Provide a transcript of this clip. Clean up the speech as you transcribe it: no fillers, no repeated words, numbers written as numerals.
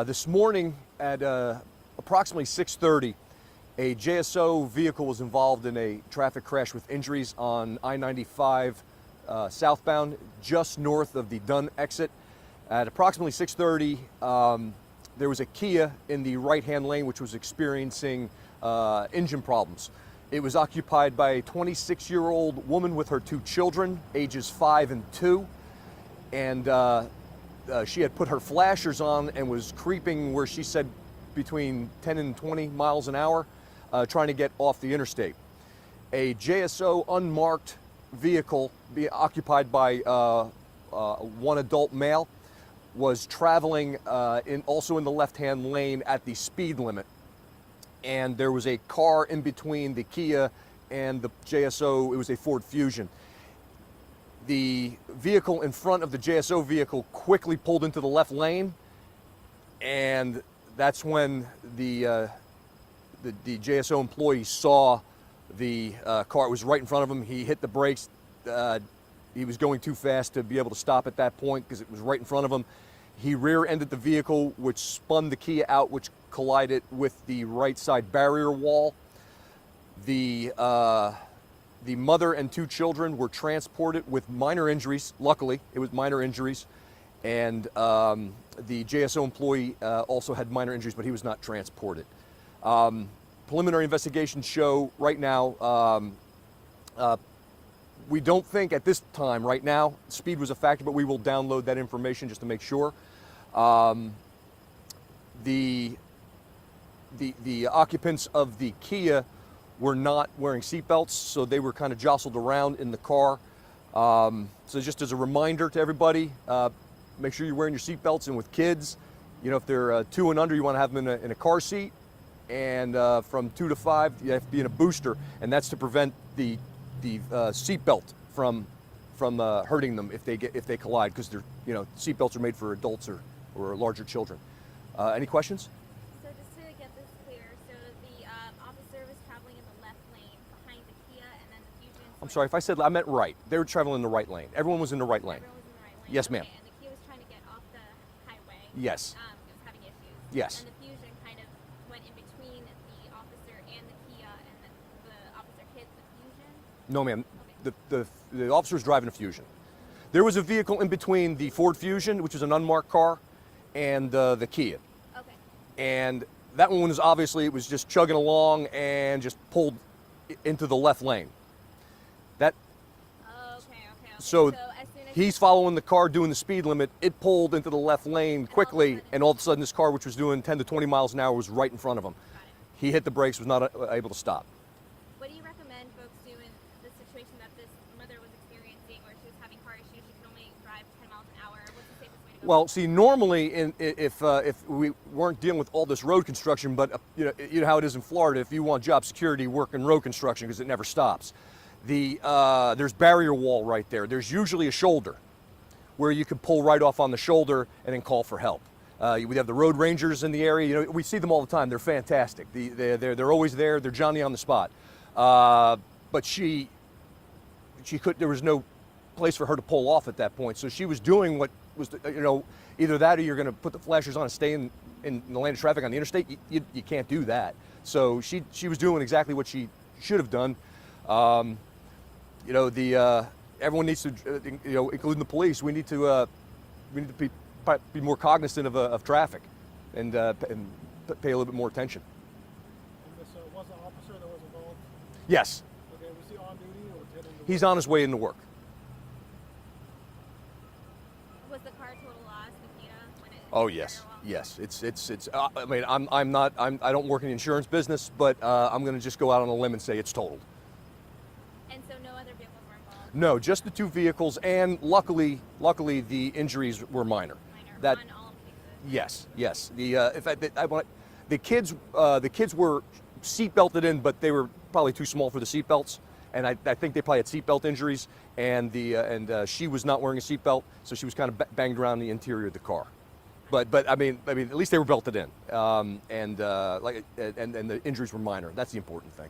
This morning at approximately 6:30, a JSO vehicle was involved in a traffic crash with injuries on I-95 southbound, just north of the Dunn exit. At approximately 6:30, there was a Kia in the right-hand lane which was experiencing engine problems. It was occupied by a 26-year-old woman with her two children, ages 5 and 2, and she had put her flashers on and was creeping where she said between 10 and 20 miles an hour, trying to get off the interstate. A JSO unmarked vehicle occupied by one adult male was traveling also in the left-hand lane at the speed limit. And there was a car in between the Kia and the JSO. It was a Ford Fusion. The vehicle in front of the JSO vehicle quickly pulled into the left lane, and that's when the JSO employee saw the car. It was right in front of him. He hit the brakes. He was going too fast to be able to stop at that point because it was right in front of him. He rear-ended the vehicle, which spun the Kia out, which collided with the right side barrier wall. The mother and two children were transported with minor injuries. Luckily, it was minor injuries. And the JSO employee also had minor injuries, but he was not transported. Preliminary investigations show right now, we don't think at this time, right now, speed was a factor, but we will download that information just to make sure. The occupants of the Kia were not wearing seatbelts, so they were kind of jostled around in the car. So just as a reminder to everybody, make sure you're wearing your seatbelts, and with kids, you know, if they're 2 and under, you want to have them in a car seat, and from 2 to 5, you have to be in a booster, and that's to prevent the seatbelt from hurting them if they collide, because they're, you know, seatbelts are made for adults or larger children. Any questions? So just to get this clear, so the officer was traveling in the left lane behind the Kia, and then the Fusion. I'm sorry if I said I meant right. They were traveling in the right lane. Everyone was in the right lane. Everyone was in the right lane. Yes, ma'am. Okay, and the Kia was trying to get off the highway. Yes. It was having issues. Yes. And the Fusion kind of went in between the officer and the Kia, and the officer hit the Fusion. No, ma'am. Okay. The officer was driving a Fusion. There was a vehicle in between the Ford Fusion, which is an unmarked car, and the Kia. Okay. And that one was obviously, it was just chugging along and just pulled into the left lane. Okay. So as soon as he's following the car doing the speed limit. It pulled into the left lane quickly, and all of a sudden this car, which was doing 10 to 20 miles an hour, was right in front of him. Got it. He hit the brakes, was not able to stop. What do you recommend folks do in the situation that this mother was experiencing, where she was having car issues, she could only drive 10 miles an hour? What's the safest way to go? Well, see, normally, if we weren't dealing with all this road construction, but you know how it is in Florida. If you want job security, work in road construction because it never stops. There's barrier wall right there. There's usually a shoulder where you can pull right off on the shoulder and then call for help. We have the road rangers in the area. You know, we see them all the time. They're fantastic. They're always there. They're Johnny on the spot. But she could. There was no place for her to pull off at that point. So she was doing what was, you know, either that or you're going to put the flashers on and stay in the lane of traffic on the interstate. You can't do that. So she was doing exactly what she should have done. You know, everyone needs to, you know, including the police. We need to be more cognizant of traffic, and pay a little bit more attention. And this was an officer that was involved? Yes. Okay, was he on duty or was he heading to He's work? on his way into work. Was the car total loss, the Kia, when it? Oh yes, yes. It's. I mean, I don't work in the insurance business, but I'm going to just go out on a limb and say it's totaled. And so no other vehicles were involved? No, just the two vehicles, and luckily the injuries were minor. Minor, on all cases? Yes. In fact, the kids were seat belted in, but they were probably too small for the seat belts, and I think they probably had seat belt injuries, and she was not wearing a seat belt, so she was kind of banged around the interior of the car. But I mean, at least they were belted in, and the injuries were minor. That's the important thing.